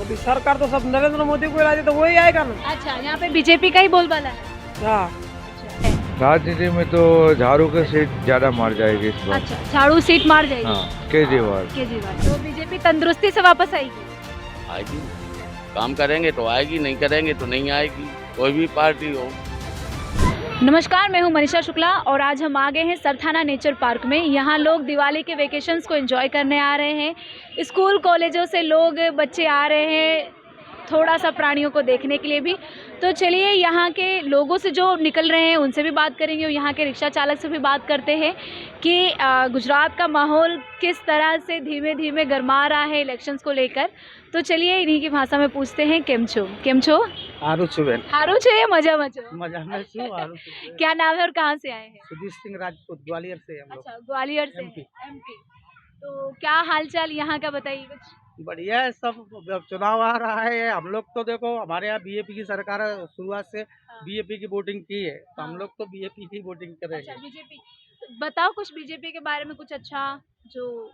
अभी सरकार तो सब नरेंद्र मोदी को ला दी तो वही आएगा ना। अच्छा, यहाँ पे बीजेपी का ही बोलबाला है। हाँ, राजनीति में तो झाड़ू की सीट ज्यादा मार जाएगी इस बार। अच्छा, झाड़ू सीट मार जाएगी। हाँ, केजरीवाल। केजरीवाल तो बीजेपी तंदुरुस्ती से वापस आएगी। आएगी, काम करेंगे तो आएगी, नहीं करेंगे तो नहीं आएगी, कोई भी पार्टी हो। नमस्कार, मैं हूं मनीषा शुक्ला और आज हम आ गए हैं सरथाना नेचर पार्क में। यहाँ लोग दिवाली के वेकेशंस को एंजॉय करने आ रहे हैं। स्कूल कॉलेजों से लोग बच्चे आ रहे हैं थोड़ा सा प्राणियों को देखने के लिए भी। तो चलिए यहाँ के लोगों से जो निकल रहे हैं उनसे भी बात करेंगे और यहाँ के रिक्शा चालक से भी बात करते हैं कि गुजरात का माहौल किस तरह से धीमे धीमे गरमा रहा है इलेक्शंस को लेकर। तो चलिए इन्हीं की भाषा में पूछते हैं, केम छो? केम छो? हारू छुबेन। हारू छो या मजा मचो? मजा में छू, हारू छुबेन। क्या नाम है और कहाँ से आए हैं? सुधीर सिंह राजपूत, ग्वालियर से हम लोग। अच्छा, ग्वालियर से MP। एमपी। तो क्या हालचाल यहाँ का बताइए कुछ। बढ़िया है सब। अब चुनाव आ रहा है, हम लोग तो देखो हमारे यहाँ बीजेपी की सरकार शुरुआत से बीजेपी की वोटिंग की है, तो हम लोग तो बीजेपी की वोटिंग अच्छा, करेंगे। बीजेपी। बताओ कुछ बीजेपी के बारे में कुछ अच्छा, जो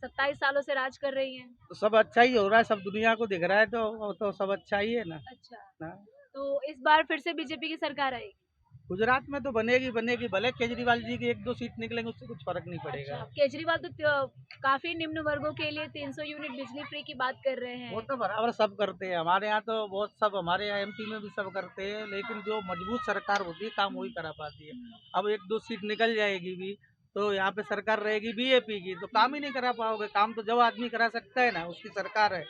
27 सालों से राज कर रही है। तो सब अच्छा ही हो रहा है, सब दुनिया को दिख रहा है, तो सब अच्छा ही है ना। अच्छा, हाँ। तो इस बार फिर से बीजेपी की सरकार आएगी। गुजरात में तो बनेगी बनेगी, भले केजरीवाल जी की 1-2 सीट निकलेंगे उससे कुछ फर्क नहीं पड़ेगा। अच्छा, केजरीवाल तो काफी निम्न वर्गों के लिए 300 यूनिट बिजली फ्री की बात कर रहे हैं। वो तो बराबर सब करते हैं, हमारे यहाँ तो बहुत सब, हमारे यहाँ MP में भी सब करते हैं, लेकिन जो मजबूत सरकार होती है काम वही करा पाती है। अब 1-2 सीट निकल जाएगी भी तो यहाँ पे सरकार रहेगी बीजेपी की, तो काम ही नहीं करा पाओगे। काम तो जो आदमी करा सकता है ना, उसकी सरकार है।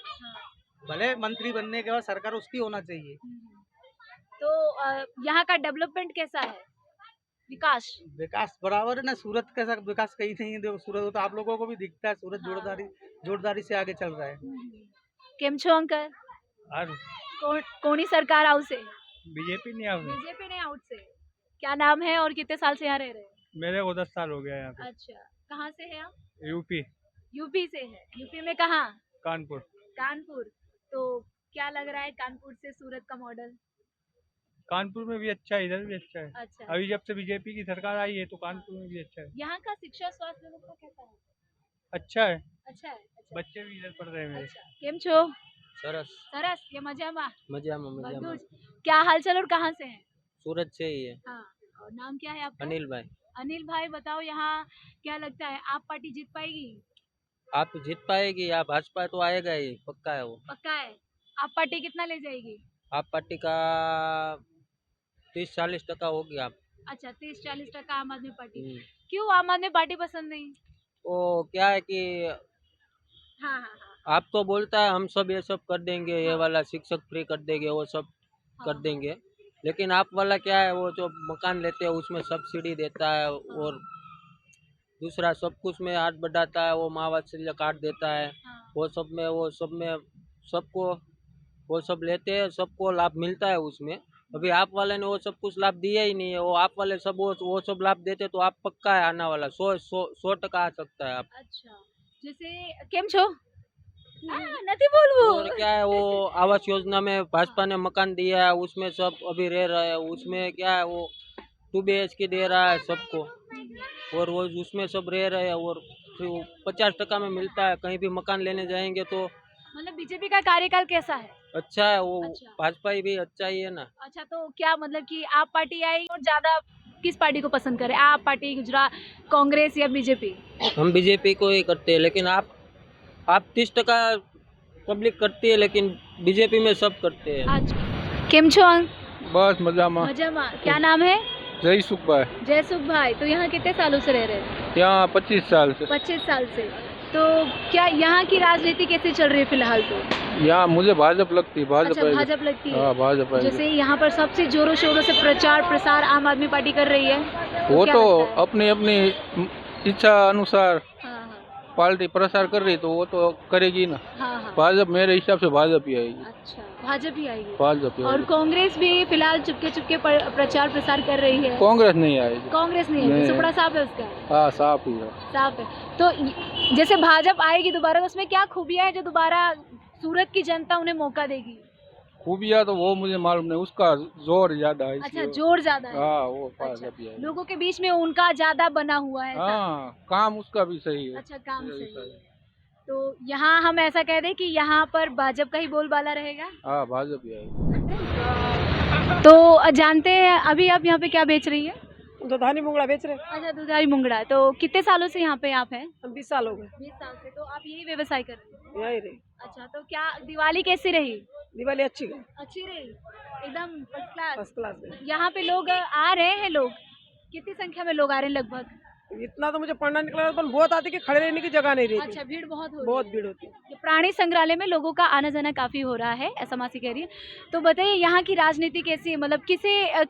भले मंत्री बनने के बाद सरकार उसकी होना चाहिए। तो यहाँ का डेवलपमेंट कैसा है, विकास? विकास बराबर है ना, सूरत का सब विकास कहीं नहीं है। देखो सूरत तो आप लोगों को भी दिखता है, सूरत जोरदारी से आगे चल रहा है। केम छो अंकल? कोनी सरकार आउट से? बीजेपी नहीं आऊंगी। बीजेपी ने आउट से। क्या नाम है और कितने साल से यहाँ रह रहे हैं? मेरे को 10 साल हो गया यहाँ पे। अच्छा, कहाँ से है आप? यूपी। यूपी से है। यूपी में कहाँ? कानपुर। कानपुर। तो क्या लग रहा है कानपुर से सूरत का मॉडल? कानपुर में भी अच्छा है, इधर भी अच्छा है। अच्छा, अभी जब से बीजेपी की सरकार आई है तो कानपुर में भी अच्छा है। यहाँ का शिक्षा स्वास्थ्य व्यवस्था कैसा है? अच्छा है, अच्छा है। अच्छा, बच्चे भी इधर पढ़ रहे हैं मेरे। अच्छा। केम छो? सरस सरस या मजामा? मजामा मजामा। क्या हालचाल और कहाँ से हैं? सूरत से ही है। हाँ, और नाम क्या है आपका? अनिल भाई। अनिल भाई, बताओ यहाँ क्या लगता है, आप पार्टी जीत पाएगी? आप जीत पाएगी, आप भाजपा तो आएगा ही, पक्का है वो। पक्का है। आप पार्टी कितना ले जाएगी? आप पार्टी का 30-40% होगी आप। अच्छा, 30-40% आम आदमी पार्टी। हम्म। क्यों आम आदमी पार्टी पसंद नहीं? वो क्या है कि हाँ हाँ हाँ। आप तो बोलता है हम सब ये सब कर देंगे, ये हाँ। वाला शिक्षक फ्री कर देंगे, वो सब हाँ, कर देंगे, लेकिन आप वाला क्या है, वो जो मकान लेते हैं उसमें सब्सिडी देता है, और दूसरा सब कुछ में हाथ बढ़ाता है, वो महावात्सल्य कार्ड देता है, हाँ। वो सब में सबको वो सब लेते हैं, सबको लाभ मिलता है उसमें। अभी आप वाले ने वो सब कुछ लाभ दिया ही नहीं है। वो आप वाले सब वो सब लाभ देते तो आप पक्का है आने वाला 100% आ सकता है आप। अच्छा, जैसे केम छो? नहीं बोलबो। और क्या है, वो आवास योजना में भाजपा ने मकान दिया है, उसमें सब अभी रह रहे हैं। उसमें क्या है, वो 2 BHK दे रहा है सबको, और वो उसमें सब रह रहे हैं, और 50% में मिलता है। कहीं भी मकान लेने जाएंगे तो मतलब बीजेपी का कार्यकाल कैसा है? अच्छा है, वो अच्छा। भाजपा ही भी अच्छा ही है ना। अच्छा, तो क्या मतलब कि आप पार्टी आई और ज्यादा किस पार्टी को पसंद करें, आप पार्टी, गुजरात कांग्रेस या बीजेपी? हम बीजेपी को ही करते हैं, लेकिन आप 30% पब्लिक करती है, लेकिन बीजेपी में सब करते हैं। अच्छा, केम छो? बस मजामा। मजामा। क्या नाम है? जय सुख भाई। जयसुख भाई, तो यहाँ कितने सालों से रह रहे हैं? यहाँ 25 साल से। 25 साल से। तो क्या यहाँ की राजनीति कैसे चल रही है फिलहाल? तो यहाँ मुझे भाजपा लगती है। अच्छा, भाजपा लगती है। भाजपा। जैसे यहाँ पर सबसे जोरों शोरों से प्रचार प्रसार आम आदमी पार्टी कर रही है, वो क्या तो लगता है? अपनी अपनी इच्छा अनुसार हाँ हाँ पार्टी प्रसार कर रही, तो वो तो करेगी ना। हाँ हाँ। भाजपा मेरे हिसाब से भाजपा ही आएगी। अच्छा, भाजपा ही आएगी। भाजपा और कांग्रेस भी फिलहाल चुपके चुपके प्रचार प्रसार कर रही है। कांग्रेस नहीं आएगी। कांग्रेस नहीं आएगी, सुपड़ा साफ है उसका? हाँ, साफ ही है। साफ है। तो जैसे भाजपा आएगी दोबारा, तो उसमें क्या खूबियां है जो दोबारा सूरत की जनता उन्हें मौका देगी? खूबिया तो वो मुझे मालूम नहीं, उसका जोर ज्यादा है। अच्छा, जोर ज्यादा है। हाँ, वो अच्छा, भाजपा ही आएगी। लोगों के बीच में उनका ज्यादा बना हुआ है ऐसा? हाँ, काम उसका भी सही है। अच्छा, काम सही है। तो यहाँ हम ऐसा कह दें कि यहाँ पर भाजपा का ही बोलबाला रहेगा। हाँ भाजपा ही है। तो जानते हैं अभी आप यहाँ पे क्या बेच रही है? दुधानी मुंगड़ा बेच रहे हैं। अच्छा, दुधारी मुंगड़ा। तो कितने सालों से यहाँ पे आप हैं? हम 20 साल हो गए 20 साल से। तो आप यही व्यवसाय कर रहे हैं? यही रही। अच्छा, तो क्या दिवाली कैसी रही? दिवाली अच्छी गई, अच्छी रही, एकदम फर्स्ट क्लास। फर्स्ट क्लास गई। यहाँ पे लोग आ रहे हैं, लोग कितनी संख्या में लोग आ रहे हैं लगभग? इतना तो मुझे पढ़ना निकला, पर बहुत आती कि खड़े रहने की जगह नहीं रहती। अच्छा, भीड़ बहुत हो रही बहुत है। भीड़ होती है। ये प्राणी संग्रहालय में लोगों का आना जाना काफी हो रहा है, ऐसा मासी कह रही है। तो बताइए यहाँ की राजनीति कैसी है, मतलब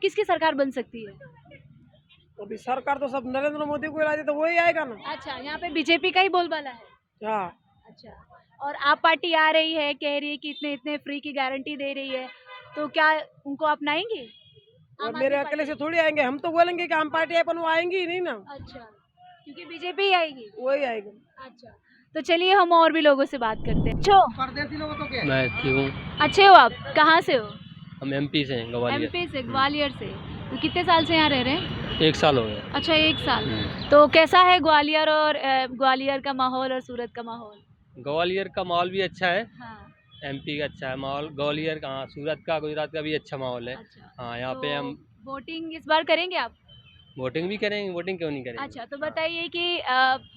किसकी सरकार बन सकती है? अभी सरकार तो सब नरेंद्र मोदी को ला दे तो वही आएगा ना। अच्छा, यहाँ पे बीजेपी का ही बोलबाला है। हाँ, अच्छा, और आप पार्टी आ रही है, कह रही है कि इतने इतने फ्री की गारंटी दे रही है, तो क्या उनको अपनाएंगे? और आम मेरे आदमी अकेले से पार्टी? थोड़ी आएंगे, हम तो बोलेंगे कि हम पार्टी है, पर वो आएंगी ही नहीं ना। अच्छा, क्योंकि बीजेपी ही आएगी। वही आएगी। अच्छा, तो चलिए हम और भी लोगों से बात करते हैं। अच्छो, परदेसी लोगों तो क्या मैं ठीक हूँ। अच्छे हो आप? कहाँ से हो? हम एमपी से हैं, ग्वालियर। एमपी से, ग्वालियर से। तो कितने साल से यहाँ रह रहे हैं? 1 साल हो गया। अच्छा, 1 साल। तो कैसा है ग्वालियर और ग्वालियर का माहौल और सूरत का माहौल? ग्वालियर का माहौल भी अच्छा है, हाँ, एमपी का अच्छा है माहौल, ग्वालियर का, हाँ, सूरत का, गुजरात का भी अच्छा माहौल है। अच्छा। हाँ, यहाँ पे हम वोटिंग इस बार करेंगे आप? वोटिंग भी करेंगे, वोटिंग क्यों नहीं करेंगे। अच्छा, तो बताइए कि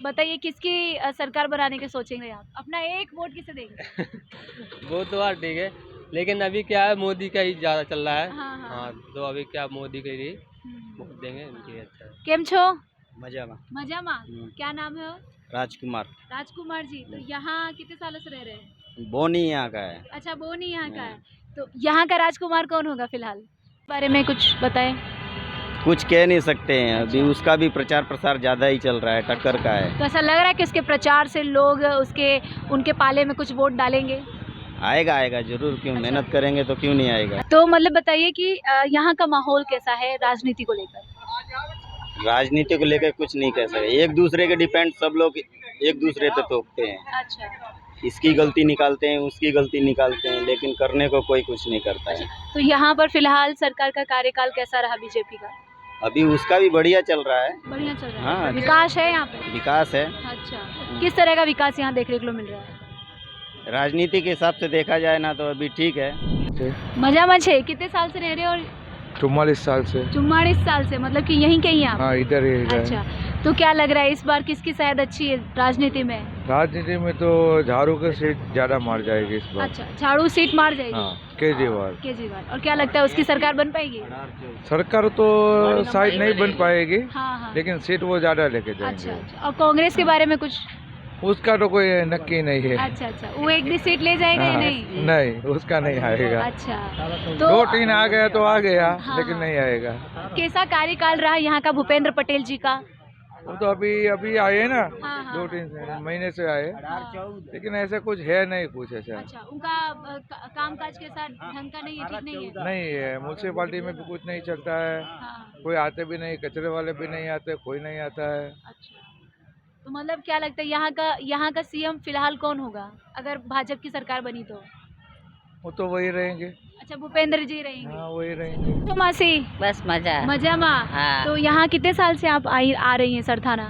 बताइए किसकी सरकार बनाने के सोचेंगे आप? अपना एक वोट किसे देंगे? वो तो बात ठीक है, लेकिन अभी क्या है, मोदी का ही ज़्यादा चल रहा है। हाँ, हाँ। हाँ, तो अभी क्या मोदी के लिए हम्म। वोट देंगे, उनके लिए अच्छा है। केम छो? मजा मजामा? क्या नाम है? राजकुमार राजकुमार जी। तो यहाँ कितने सालों से रह रहे हैं? बोनी यहाँ का है। अच्छा, बोनी यहाँ का है। तो यहाँ का राजकुमार कौन होगा फिलहाल? बारे में कुछ बताएं। कुछ कह नहीं सकते हैं, अभी अच्छा। उसका भी प्रचार प्रसार ज़्यादा ही चल रहा है, टक्कर का है। तो ऐसा लग रहा है कि उसके प्रचार से लोग उनके पाले में कुछ वोट डालेंगे? आएगा आएगा जरूर, क्यों, अच्छा। मेहनत करेंगे तो क्यों नहीं आएगा। तो मतलब बताइए कि यहाँ का माहौल कैसा है राजनीति को लेकर? राजनीति को लेकर कुछ नहीं कह सकते, एक दूसरे के डिपेंड, सब लोग एक दूसरे पे थोपते हैं। अच्छा, इसकी गलती निकालते हैं, उसकी गलती निकालते हैं, लेकिन करने को कोई कुछ नहीं करता है। तो यहाँ पर फिलहाल सरकार का कार्यकाल कैसा रहा बीजेपी का? अभी उसका भी बढ़िया चल रहा है, बढ़िया चल रहा हाँ। है, विकास है यहाँ पे? विकास है। अच्छा, किस तरह का विकास यहाँ देखने को मिल रहा है? राजनीति के हिसाब से देखा जाए ना तो अभी ठीक है। मजा मचे। कितने साल से रह रहे हो? और 44 साल से। 44 साल से, मतलब कि यहीं कहीं आप? हाँ, इधर ही है। अच्छा, तो क्या लग रहा है इस बार किसकी शायद अच्छी है राजनीति में? राजनीति में तो झाड़ू की सीट ज्यादा मार जाएगी इस बार। अच्छा, झाड़ू सीट मार जाएगी। हाँ, केजरीवाल। केजरीवाल। और क्या लगता है उसकी सरकार बन पाएगी? सरकार तो शायद नहीं बन पाएगी, हाँ, हाँ। लेकिन सीट वो ज्यादा लेके अच्छा, जाएंगे। अच्छा। और कांग्रेस के बारे में कुछ? उसका तो कोई नक्की नहीं है। अच्छा, अच्छा, वो एक भी सीट ले जाएगा या हाँ, नहीं? नहीं, उसका नहीं आएगा। अच्छा, तो 2-3 आ गया तो आ गया, हाँ, लेकिन नहीं आएगा। कैसा कार्यकाल रहा यहाँ का भूपेंद्र पटेल जी का? वो तो अभी आए ना, हाँ, हाँ। 2-3 महीने से आए, लेकिन ऐसा कुछ है नहीं, कुछ ऐसा अच्छा, उनका काम काज के साथ ढंग का नहीं है, ठीक नहीं है? नहीं है। म्यूनसिपालिटी में भी कुछ नहीं चलता है, हाँ, कोई आते भी नहीं, कचरे वाले भी नहीं आते, कोई नहीं आता है। अच्छा। तो मतलब क्या लगता है यहाँ का सीएम फिलहाल कौन होगा अगर भाजपा की सरकार बनी तो? वो तो वही रहेंगे। अच्छा, भूपेंद्र जी रहेंगे। हाँ, वही रहेंगे। तो मासी बस मजा। मजा माँ। हाँ। तो यहाँ कितने साल से आप आ रही हैं सरथाना?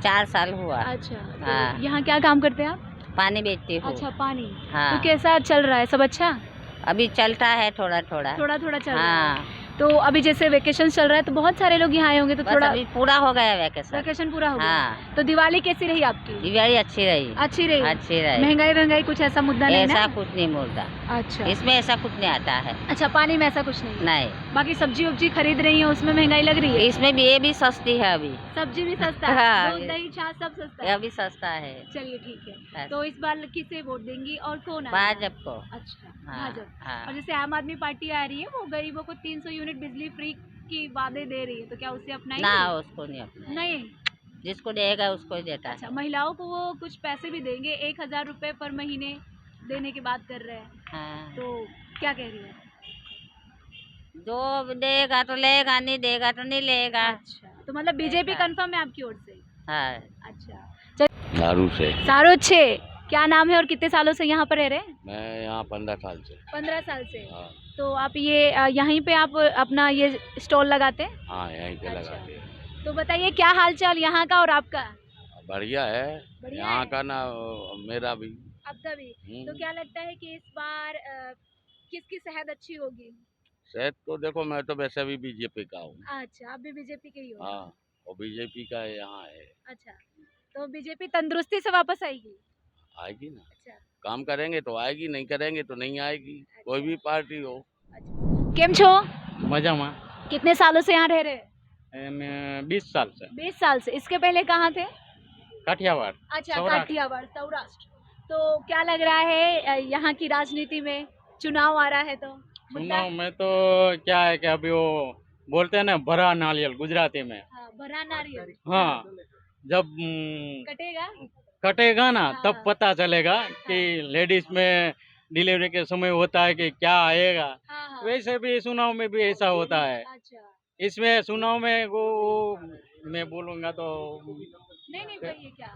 4 साल हुआ। अच्छा, तो हाँ। यहाँ क्या काम करते हैं आप? पानी बेचती हूँ। अच्छा, पानी। हाँ। तो कैसा चल रहा है, सब अच्छा? अभी चलता है थोड़ा थोड़ा। थोड़ा थोड़ा चल रहा है। हाँ, तो अभी जैसे वेकेशन चल रहा है तो बहुत सारे लोग यहाँ आए होंगे, तो बस थोड़ा अभी पूरा हो गया वैकेशन। वेकेशन पूरा हो गया। हाँ। तो दिवाली कैसी रही आपकी? दिवाली अच्छी रही। अच्छी रही। अच्छी रही। महंगाई कुछ ऐसा मुद्दा नहीं ऐसा ना? कुछ नहीं बोलता, अच्छा, इसमें ऐसा कुछ नहीं आता है। अच्छा, पानी में ऐसा कुछ नहीं है। नहीं, बाकी सब्जी वब्जी खरीद रही है उसमें महंगाई लग रही है? इसमें भी ये भी सस्ती है अभी। सब्जी भी सस्ता है, हाँ। दूध दही छाछ सब सस्ता ये है। अभी सस्ता है। चलिए ठीक है। बस। तो इस बार किसे वोट देंगी और कौन आएगा? भाजपा को। अच्छा, हाँ, भाजपा। हाँ। और जैसे आम आदमी पार्टी आ रही है वो गरीबों को 300 यूनिट बिजली फ्री की वादे दे रही है, तो क्या उससे अपनाएंगे? ना, उसको नहीं अपना, नहीं। जिसको देगा उसको ही देता अच्छा, है। महिलाओं को वो कुछ पैसे भी देंगे, 1000 रुपए पर महीने देने की बात कर रहे हैं, हाँ। तो क्या कह रही है? जो देगा तो लेगा, नहीं देगा तो नहीं लेगा। अच्छा, तो मतलब बीजेपी कंफर्म है आपकी ओर से? हाँ। अच्छा, झाड़ू से। सारो छे। क्या नाम है और कितने सालों से यहाँ पर रह रहे हैं? मैं यहाँ 15 साल से। 15 साल से। हाँ, तो आप ये यहीं पे आप अपना ये स्टॉल लगाते हैं? हाँ, यहीं पे अच्छा। लगाते हैं। तो बताइए क्या हाल चाल यहाँ का और आपका? बढ़िया है बढ़िया यहाँ है? का ना, मेरा भी। आपका भी? तो क्या लगता है कि इस बार किसकी सेहत अच्छी होगी? शायद तो देखो, मैं तो वैसे भी बीजेपी का हूँ। अच्छा, आप भी बीजेपी के ही हो? हाँ, और बीजेपी का यहाँ है। अच्छा, तो बीजेपी तंदुरुस्ती से वापस आएगी? आएगी ना, अच्छा, काम करेंगे तो आएगी, नहीं करेंगे तो नहीं आएगी, कोई भी पार्टी हो। केम छो? मजामा कितने सालों से यहाँ रह रहे हैं? मैं 20 साल से 20 साल से। इसके पहले कहाँ थे? काठियावाड़। अच्छा, सौराष्ट्र। काठियावाड़, सौराष्ट्र। तो क्या लग रहा है यहाँ की राजनीति में? चुनाव आ रहा है तो मुद्दा? चुनाव में तो क्या है कि अभी वो बोलते हैं ना, भरा नारियल गुजराती में। हाँ, भरा नारियल। हाँ, जब कटेगा? कटेगा ना हाँ। तब पता चलेगा कि लेडीज में डिलीवरी के समय होता है कि क्या आएगा। हाँ, हाँ। वैसे भी चुनाव में भी ऐसा होता है। अच्छा, इसमें चुनाव में वो मैं बोलूँगा तो नहीं कहिए क्या?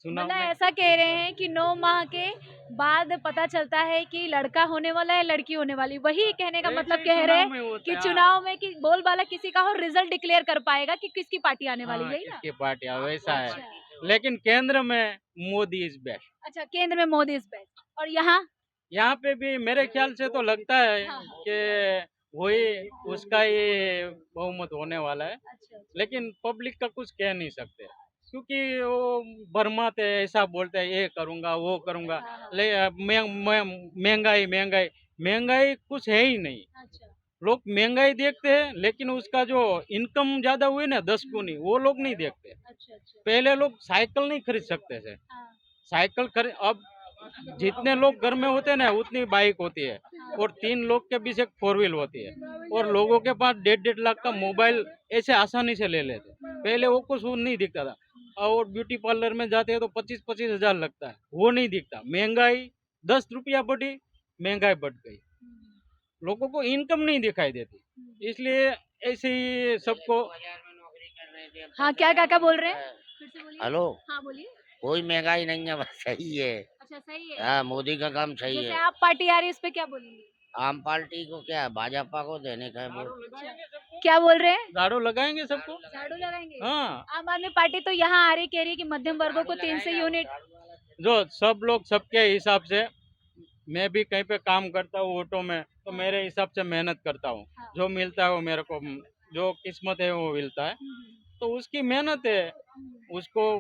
चुनाव मतलब में ऐसा कह रहे हैं कि 9 माह के बाद पता चलता है कि लड़का होने वाला है, लड़की होने वाली। वही कहने का मतलब कह रहे हैं कि चुनाव में कि बोलबाला किसी का हो, रिजल्ट डिक्लेयर कर पाएगा कि किसकी पार्टी आने वाली है, यही ना? किसकी पार्टी है, वैसा है। अच्छा। लेकिन केंद्र में मोदी इज बेस्ट। अच्छा, केंद्र में मोदी इज बेस्ट। और यहाँ पे भी मेरे ख्याल से तो लगता है हाँ। कि वही उसका ये बहुमत होने वाला है। अच्छा, लेकिन पब्लिक का कुछ कह नहीं सकते, क्योंकि वो भरमाते हैं, ऐसा बोलते हैं ये करूँगा वो करूँगा। हाँ। महंगाई महंगाई महंगाई कुछ है ही नहीं। अच्छा, लोग महंगाई देखते हैं, लेकिन उसका जो इनकम ज्यादा हुई ना 10 गुनी, वो लोग नहीं देखते। अच्छा। पहले लोग साइकिल नहीं खरीद सकते थे, हाँ, साइकिल खरीद, अब जितने लोग घर में होते हैं ना उतनी बाइक होती है, और 3 लोग के बीच एक 4 व्हील होती है, और लोगों के पास 1.5 लाख का मोबाइल ऐसे आसानी से ले लेते। पहले वो कुछ नहीं दिखता था, और ब्यूटी पार्लर में जाते हैं तो 25-25 हजार लगता है, वो नहीं दिखता। महंगाई 10 रुपया बढ़ी, महंगाई बढ़ गई, लोगों को इनकम नहीं दिखाई देती। इसलिए ऐसे ही सबको। हाँ, क्या काका बोल रहे हैं? फिर से बोलिए। हेलो, हाँ, बोलिए। कोई महंगाई नहीं है, बस सही है। अच्छा, सही है। हाँ, मोदी का काम सही जैसे है। आप पार्टी आ रही है, इस पे क्या बोलेंगे? आम पार्टी को क्या है, भाजपा को देने का है वोट। क्या बोल रहे हैं? झाड़ू लगाएंगे सबको। झाड़ू लगाएंगे? हाँ, आम आदमी पार्टी तो यहाँ आ रही, कह रही है कि मध्यम वर्गों को 300 यूनिट। जो सब लोग सबके हिसाब से, मैं भी कहीं पे काम करता हूँ ऑटो में, तो मेरे हिसाब से मेहनत करता हूँ। हाँ। जो मिलता है वो मेरे को, जो किस्मत है वो मिलता है, तो उसकी मेहनत है, उसको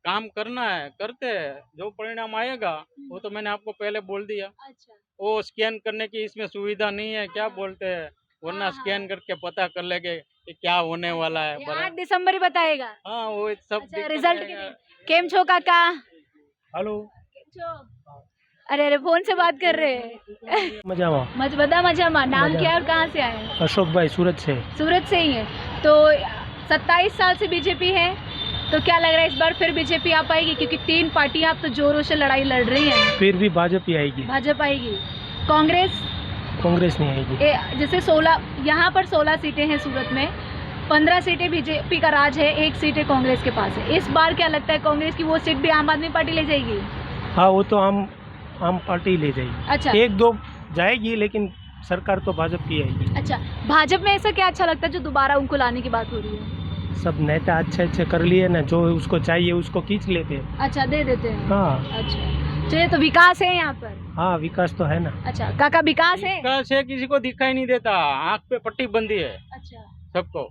काम करना है, करते हैं, जो परिणाम आएगा वो तो मैंने आपको पहले बोल दिया। अच्छा, वो स्कैन करने की इसमें सुविधा नहीं है, क्या बोलते हैं, वरना हाँ। स्कैन करके पता कर लेंगे कि क्या होने वाला है। ये 8 दिसंबर ही बताएगा। हाँ, वो सब अच्छा, दिक्कत रिजल्ट के आएगा। दिन। केम छो काका? हेलो, केम छो? अरे फोन से बात कर रहे हैं। मजामा मजामा। नाम क्या है और कहाँ से आए हैं? अशोक भाई, सूरत से। सूरत से ही है। तो 27 साल से बीजेपी है, तो क्या लग रहा है इस बार फिर बीजेपी आ पाएगी? क्योंकि 3 पार्टियां आप तो जोरों से लड़ाई लड़ रही हैं। फिर भी भाजपा आएगी। भाजपा आएगी? कांग्रेस? कांग्रेस नहीं आएगी। जैसे 16 यहाँ पर 16 सीटें हैं सूरत में, 15 सीटें बीजेपी का राज है, 1 सीट है कांग्रेस के पास है। इस बार क्या लगता है, कांग्रेस की वो सीट भी आम आदमी पार्टी ले जाएगी? हाँ, वो तो आम पार्टी ले जाएगी। अच्छा, 1-2 जाएगी, लेकिन सरकार तो भाजपा की आएगी। अच्छा। भाजपा में ऐसा क्या अच्छा लगता है जो दोबारा उनको लाने की बात हो रही है? सब नेता अच्छे कर लिए ना, जो उसको चाहिए उसको खींच लेते हैं। अच्छा, दे देते हैं। हाँ। अच्छा, चलिए, तो विकास है यहाँ पर? हाँ, विकास तो है ना। अच्छा काका, विकास है? विकास है, किसी को दिखाई नहीं देता, आँख पे पट्टी बंदी है अच्छा, सबको।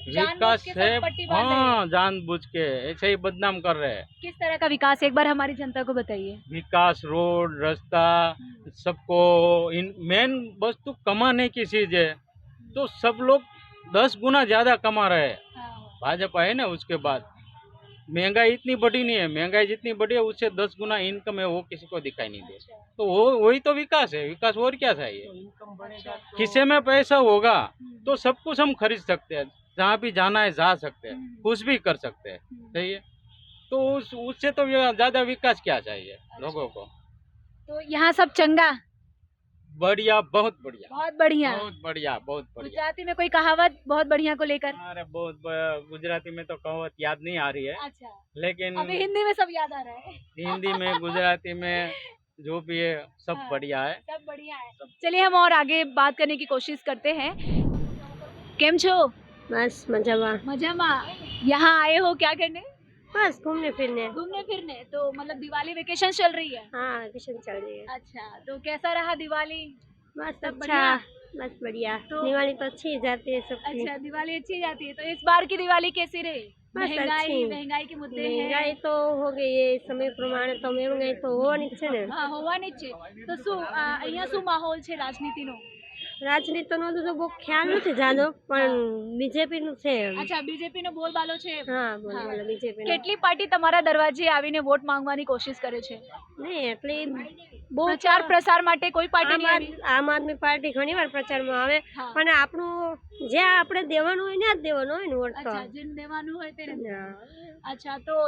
जानबूझ विकास के सब है, पट्टी बांध रहे हैं। हाँ, जानबूझ के ऐसे ही बदनाम कर रहे हैं। किस तरह का विकास है, एक बार हमारी जनता को बताइए। विकास, रोड, रास्ता, सबको मेन वस्तु कमाने की चीज है, तो सब लोग 10 गुना ज्यादा कमा रहे हैं। भाजपा है ना, उसके बाद महंगाई इतनी बढ़ी नहीं है, महंगाई जितनी बढ़ी है उससे 10 गुना इनकम है, वो किसी को दिखाई नहीं दे। तो वो वही तो विकास है, विकास और क्या चाहिए। खिस्से में पैसा होगा तो सब कुछ हम खरीद सकते हैं, जहाँ भी जाना है जा सकते हैं, कुछ भी कर सकते हैं, सही है। तो उससे तो ज्यादा विकास क्या चाहिए लोगों को। तो यहाँ सब चंगा? बढ़िया, बहुत बढ़िया, बहुत बढ़िया। बहुत बढ़िया, बहुत बढ़िया। गुजराती में कोई कहावत बहुत बढ़िया को लेकर? अरे गुजराती में तो कहावत याद नहीं आ रही है। अच्छा, लेकिन अभी हिंदी में सब याद आ रहा है। हिंदी में, गुजराती में, जो भी है सब हाँ, बढ़िया है। सब बढ़िया है। चलिए, हम और आगे बात करने की कोशिश करते हैं। केम छो? बस मजामा। मजामा। यहाँ आए हो क्या करने? बस घूमने फिरने। घूमने फिरने। तो मतलब दिवाली वेकेशन चल रही है। हाँ वेकेशन चल रही है। अच्छा, तो कैसा रहा दिवाली? बस सब अच्छा, बढ़िया? बस बढ़िया। तो- दिवाली तो अच्छी ही जाती है सबकी। अच्छा, दिवाली अच्छी जाती है। तो इस बार की दिवाली कैसी रही? बस महंगाई अच्छी। महंगाई के मुद्दे महंगाई हैं। तो हो गई है समय प्रमाણે તો महंगाई तो હોવાની જ છે ને। હા, હોવાની જ છે। તો શું અહીંયા શું માહોલ છે રાજનીતિનો? રાજનીતિનો તો બહુ ખ્યાલ નથી જાજો પણ બીજેપી નું છે। અચ્છા, બીજેપી નો બોલબાલો છે। હા બોલો બોલો બીજેપી નું। કેટલી પાર્ટી તમારા દરવાજે આવીને વોટ માંગવાની કોશિશ કરે છે? નહીં એટલે બહુ પ્રચાર પ્રસાર માટે કોઈ પાર્ટી નહીં આવી? આમ આદમી પાર્ટી ઘણીવાર પ્રચારમાં આવે હા। પણ આપણું જે આપણે દેવાનું હોય ને જ દેવાનું હોય ને વોટ તો। अच्छा, जिन देवानु है तेरे। हाँ। अच्छा, तो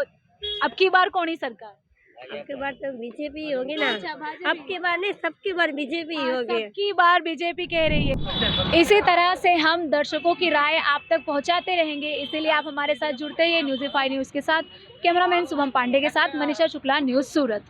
अब की बार कौन ही सरकार? अब की बार तो बीजेपी ही होगी ना। अच्छा, भाजपा अब की बार नहीं सबकी बार बीजेपी ही होगी। सबकी बार बीजेपी कह रही है। इसी तरह से हम दर्शकों की राय आप तक पहुंचाते रहेंगे, इसीलिए आप हमारे साथ जुड़ते रहिए। न्यूज़ीफाई न्यूज़ के साथ कैमरामैन शुभम पांडे के साथ मनीषा शुक्ला, न्यूज़ सूरत।